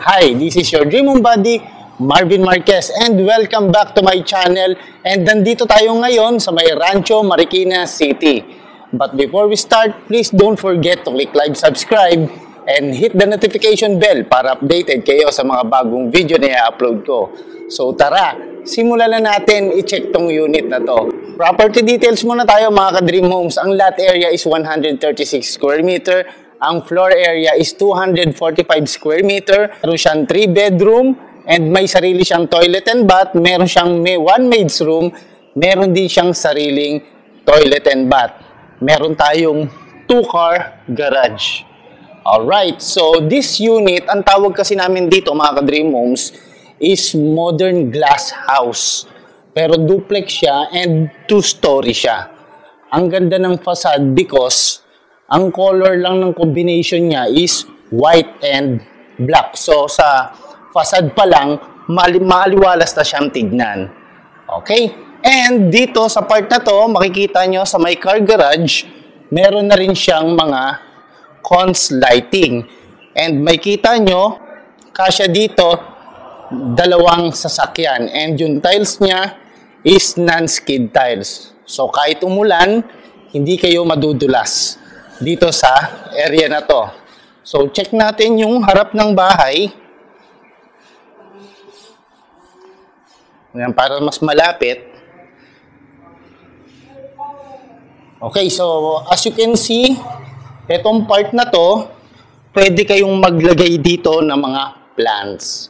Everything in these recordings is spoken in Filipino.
Hi, this is your Dream Home Buddy, Marvin Marquez, and welcome back to my channel. And nandito tayo ngayon sa may Rancho Marikina City. But before we start, please don't forget to click like, subscribe, and hit the notification bell para updated kayo sa mga bagong video na i-upload ko. So tara, simulan na natin i-check tong unit na to. Property details muna tayo mga ka-Dream Homes. Ang lot area is 136 square meter. Ang floor area is 245 square meter. Meron siyang 3 bedroom and may sarili siyang toilet and bath. Meron siyang one maid's room. Meron din siyang sariling toilet and bath. Meron tayong 2-car garage. Alright, so this unit, ang tawag kasi namin dito mga ka-Dream Homes, is modern glass house. Pero duplex siya and 2-story siya. Ang ganda ng facade because ang color lang ng combination niya is white and black. So sa facade pa lang, maaliwalas na siyang tignan. Okay? And dito sa part na to, makikita nyo sa may car garage, meron na rin siyang mga cons lighting. And makikita nyo, kasya dito, dalawang sasakyan. And yung tiles niya is non-skid tiles. So kahit umulan, hindi kayo madudulas dito sa area na to. So check natin yung harap ng bahay. Ayan, para mas malapit. Okay, so as you can see, etong part na to, pwede kayong maglagay dito ng mga plants.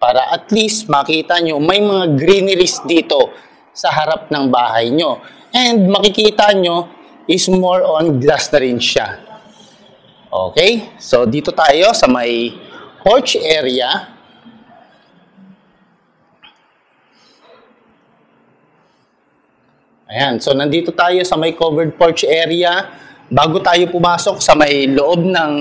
Para at least makita nyo, may mga greeneries dito sa harap ng bahay nyo. And makikita nyo, is more on glass na rin siya. Okay? So, dito tayo sa may porch area. Ayan. So, nandito tayo sa may covered porch area. Bago tayo pumasok sa may loob ng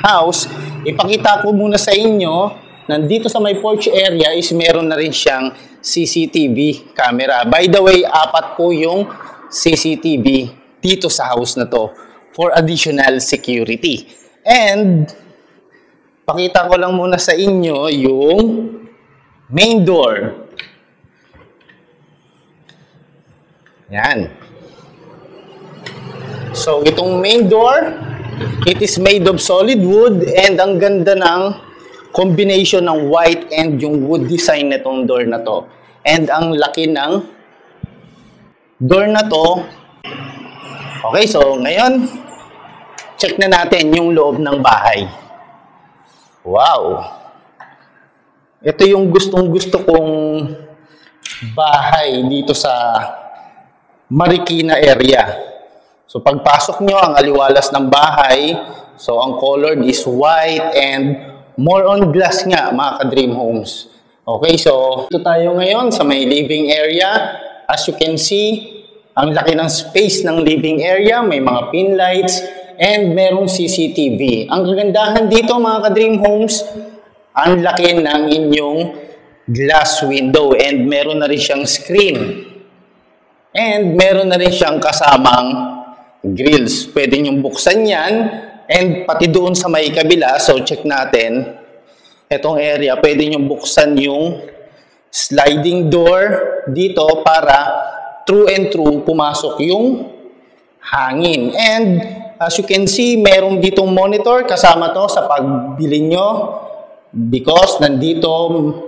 house, ipakita ko muna sa inyo, nandito sa may porch area is meron na rin siyang CCTV camera. By the way, 4 po yung CCTV dito sa house na to for additional security. And pakita ko lang muna sa inyo yung main door. Yan. So itong main door, it is made of solid wood and ang ganda ng combination ng white and yung wood design nitong door na to. And ang laki ng door na to. Okay, so ngayon, check na natin yung loob ng bahay. Wow! Ito yung gustong-gusto kong bahay dito sa Marikina area. So pagpasok nyo, ang aliwalas ng bahay, so ang colored is white and more on glass nga, mga ka-Dream Homes. Okay, so ito tayo ngayon sa may living area. As you can see, ang laki ng space ng living area, may mga pin lights, and merong CCTV. Ang kagandahan dito mga ka-Dream Homes, ang laki ng inyong glass window and meron na rin siyang screen. And meron na rin siyang kasamang grills. Pwede niyong buksan yan and pati doon sa may kabila, so check natin, etong area, pwede niyong buksan yung sliding door dito para true and true, pumasok yung hangin. And as you can see, meron ditong monitor kasama to sa pagbili nyo because nandito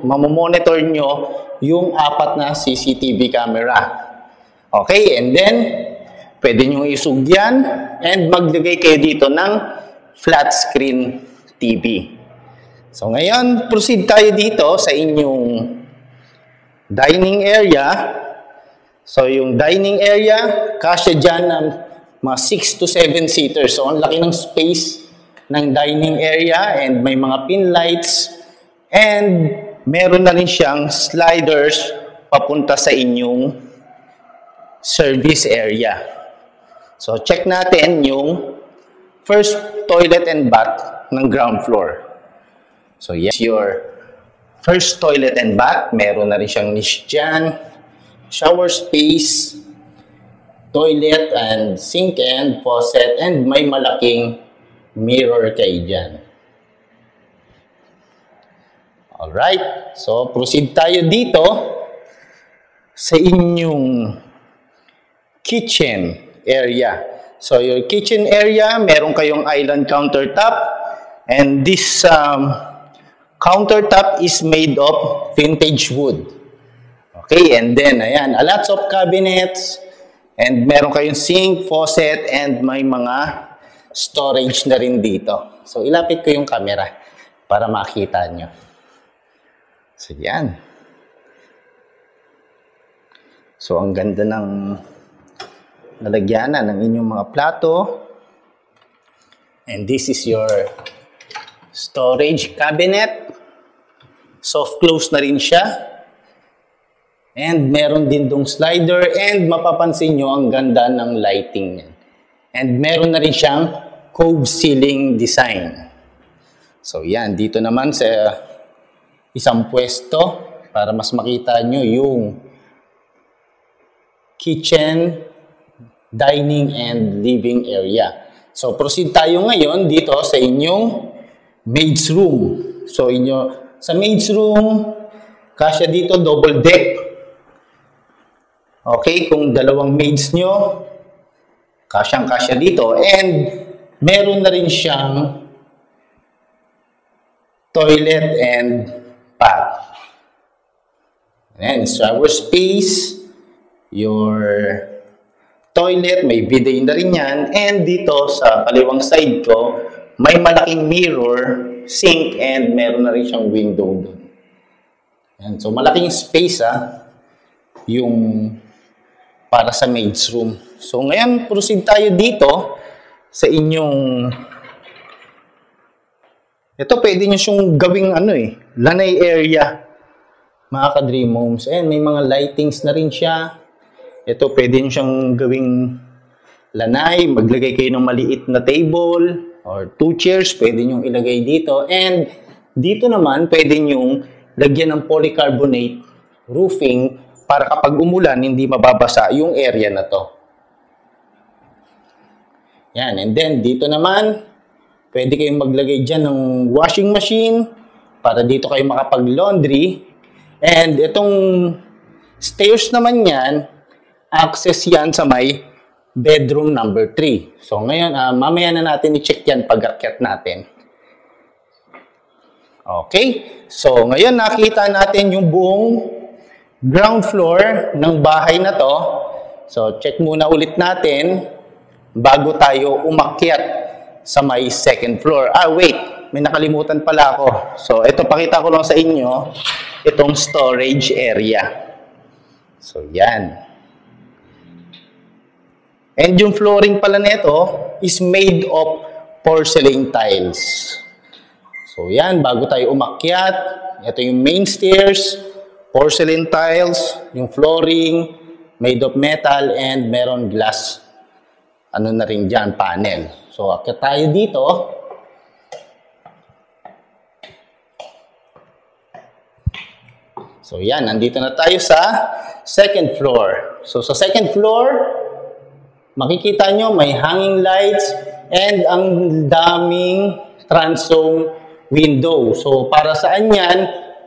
mamomonitor nyo yung 4 na CCTV camera. Okay, and then pwede nyo isug yan and maglagay kayo dito ng flat screen TV. So ngayon, proceed tayo dito sa inyong dining area. So, yung dining area, kasya dyan ng mga 6 to 7 seaters. So, ang laki ng space ng dining area and may mga pin lights. And meron na rin siyang sliders papunta sa inyong service area. So, check natin yung first toilet and bath ng ground floor. So, yes, your first toilet and bath. Meron na rin siyang niche dyan. Shower space, toilet and sink and faucet, and may malaking mirror kayo dyan. Alright, so proceed tayo dito sa inyong kitchen area. So your kitchen area, meron kayong island countertop, and this countertop is made of vintage wood. Okay, and then ayan, lots of cabinets, and meron kayong sink, faucet, and may mga storage na rin dito. So ilapit ko yung camera para makita nyo. So, yan. So, ang ganda ng nalagyanan ng inyong mga plato. And this is your storage cabinet. Soft close na rin siya. And meron din dong slider. And mapapansin nyo ang ganda ng lighting niya. And meron na rin siyang cove ceiling design. So, yan. Dito naman sa isang pwesto para mas makita nyo yung kitchen, dining, and living area. So, proceed tayo ngayon dito sa inyong maid's room. So, sa maid's room, kasya dito, double deck. Okay, kung dalawang maids nyo, kasyang-kasya dito. And, meron na rin siyang toilet and bath. And shower space, your toilet, may bidet na rin yan. And dito sa kaliwang side ko, may malaking mirror, sink, and meron na rin siyang window doon. Yan. So malaking space yung para sa maid's room. So ngayon, proceed tayo dito sa inyong ito, pwede nyo siyang gawing lanay area, mga ka-dream homes. Ayan, may mga lightings na rin siya. Ito, pwede nyo siyang gawing lanay. Maglagay kayo ng maliit na table or 2 chairs, pwede nyo ilagay dito. And dito naman, pwede nyo lagyan ng polycarbonate roofing para kapag umulan, hindi mababasa yung area na to. Yan, and then dito naman, pwede kayong maglagay dyan ng washing machine para dito kayo makapag-laundry. And itong stairs naman yan, access yan sa may bedroom number 3. So ngayon, mamaya na natin i-check yan pag-akyat natin. Okay, so ngayon nakita natin yung buong ground floor ng bahay na to. So check muna ulit natin bago tayo umakyat sa may second floor. Wait, may nakalimutan pala ako. So, ito, pakita ko lang sa inyo itong storage area. So, yan. And yung flooring pala nito is made of porcelain tiles. So, yan, bago tayo umakyat, ito yung main stairs, porcelain tiles, yung flooring, made of metal, and meron glass, na rin dyan, panel. So, akyat tayo dito. So, yan. Nandito na tayo sa second floor. So, sa second floor, makikita nyo may hanging lights and ang daming transom window. So, para saan yan?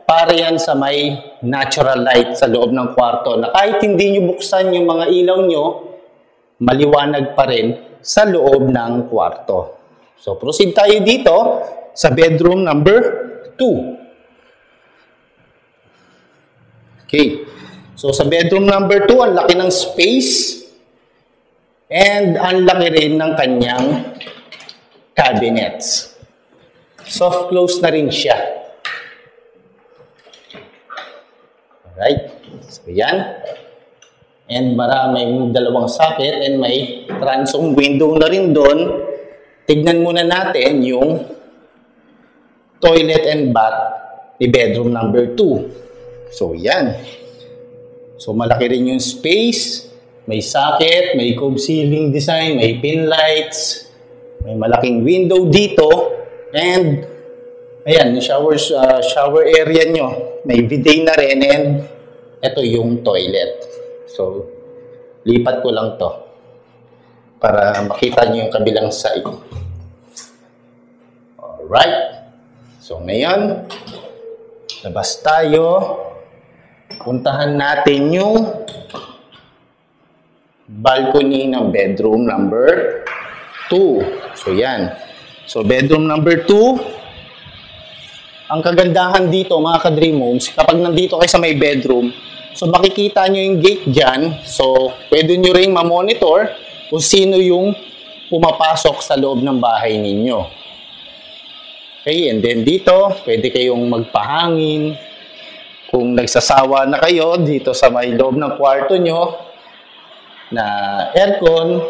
Para yan sa may natural light sa loob ng kwarto. Na kahit hindi nyo buksan yung mga ilaw nyo, maliwanag pa rin sa loob ng kwarto. So, proceed tayo dito sa bedroom number 2. Okay. So, sa bedroom number 2, ang laki ng space and ang laki rin ng kanyang cabinets. Soft close na rin siya. Alright. So, yan. And maraming dalawang socket and may transom window na rin doon. Tignan muna natin yung toilet and bath ni bedroom number 2. So, yan. So, malaki rin yung space. May socket, may cove ceiling design, may pin lights, may malaking window dito. And, ayan, yung shower area nyo. May bidet na rin and ito yung toilet. So, lipat ko lang to para makita nyo yung kabilang side. Alright. So, ngayon, Labas tayo. Puntahan natin yung balcony ng bedroom number 2. So, yan. So, bedroom number 2. Ang kagandahan dito, mga ka-Dream Homes, kapag nandito kayo sa may bedroom, so makikita nyo yung gate dyan. So, pwede nyo rin ma-monitor kung sino yung pumapasok sa loob ng bahay ninyo. Okay, and then dito, pwede kayong magpahangin. Kung nagsasawa na kayo dito sa may loob ng kwarto nyo na aircon.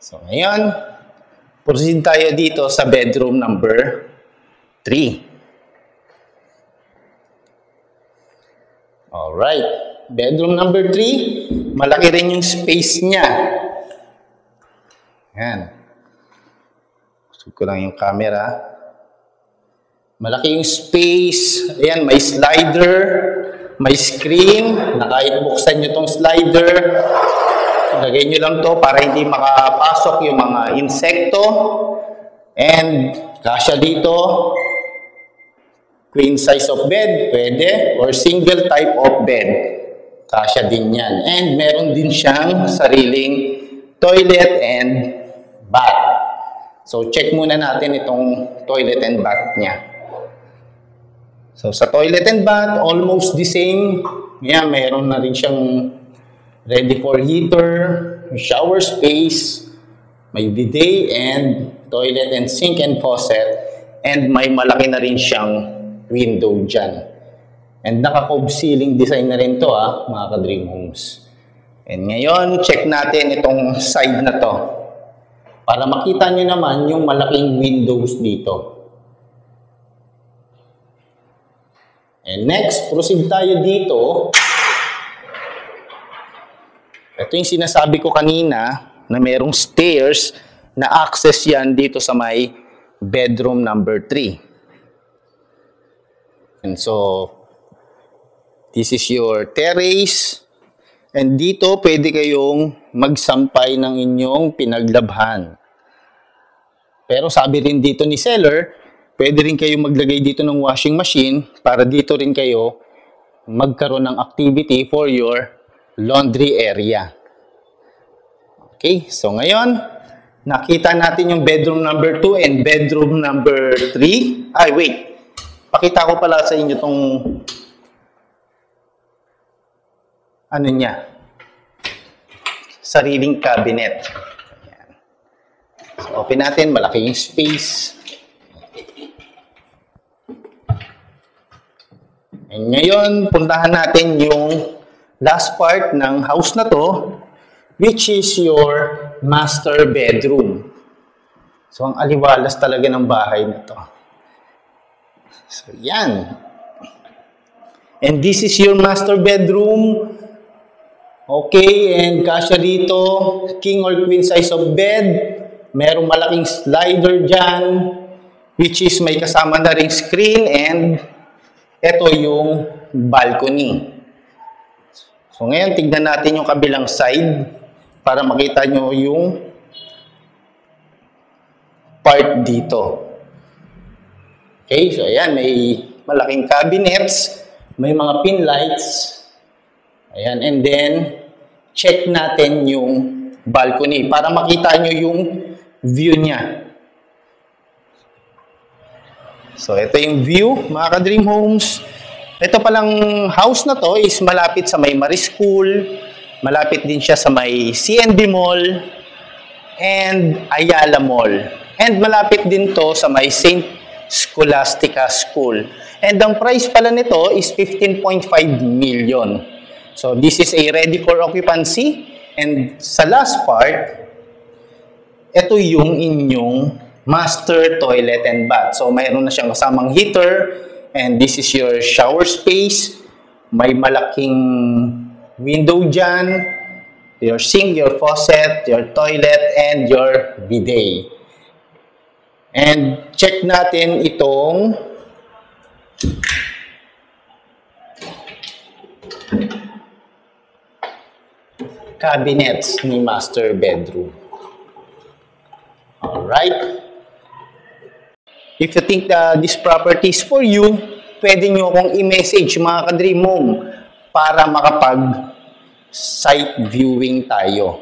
So, ngayon, proceed tayo dito sa bedroom number 3. Alright. Bedroom number 3, malaki rin yung space niya. Yan. Gusto ko lang yung camera. Malaki yung space. Ayan, may slider, may screen, na kahit buksan nyo tong slider, lagay nyo lang to para hindi makapasok yung mga insekto. And, kasya dito, queen size of bed, pwede, or single type of bed. Kasya din yan. And, meron din siyang sariling toilet and bath. So, check muna natin itong toilet and bath niya. So, sa toilet and bath, almost the same. Yan, meron na rin siyang ready for heater, shower space, may bidet and toilet and sink and faucet, and may malaki na rin siyang window dyan. And naka-cove ceiling design na rin to, mga ka-Dream Homes. And ngayon, check natin itong side na to. Para makita nyo naman yung malaking windows dito. And next, proceed tayo dito. Ito yung sinasabi ko kanina na merong stairs na access yan dito sa may bedroom number 3. And so, this is your terrace. And dito, pwede kayong magsampay ng inyong pinaglabhan. Pero sabi rin dito ni seller, pwede rin kayong maglagay dito ng washing machine para dito rin kayo magkaroon ng activity for your laundry area. Okay, so ngayon, nakita natin yung bedroom number 2 and bedroom number 3. Ay, wait. Pakita ko pala sa inyo itong ano niya, sariling cabinet. Ayan. So, open natin, malaki yung space. And ngayon, puntahan natin yung last part ng house na to, which is your master bedroom. So, ang aliwalas talaga ng bahay na to. So, yan. And this is your master bedroom. Okay, and kasya dito, king or queen size of bed. Merong malaking slider dyan, which is may kasama na ring screen, and ito yung balcony. So ngayon, tignan natin yung kabilang side para makita nyo yung part dito. Okay, so ayan, may malaking cabinets, may mga pin lights. Ayan, and then, check natin yung balcony para makita nyo yung view niya. So, ito yung view, mga ka-Dream Homes. Ito palang house na to is malapit sa may Marie School, malapit din siya sa may C&B Mall, and Ayala Mall. And malapit din to sa may St. Scholastica School. And ang price pala nito is 15.5 million. So, this is a ready for occupancy. And sa last part, ito yung inyong master toilet and bath. So, mayroon na siyang kasamang heater. And this is your shower space. May malaking window dyan. Your sink, your faucet, your toilet, and your bidet. And check natin itong cabinets ni master bedroom. Alright. If you think this property is for you, pwede nyo akong i-message mga ka-Dream Home para makapag-site viewing tayo.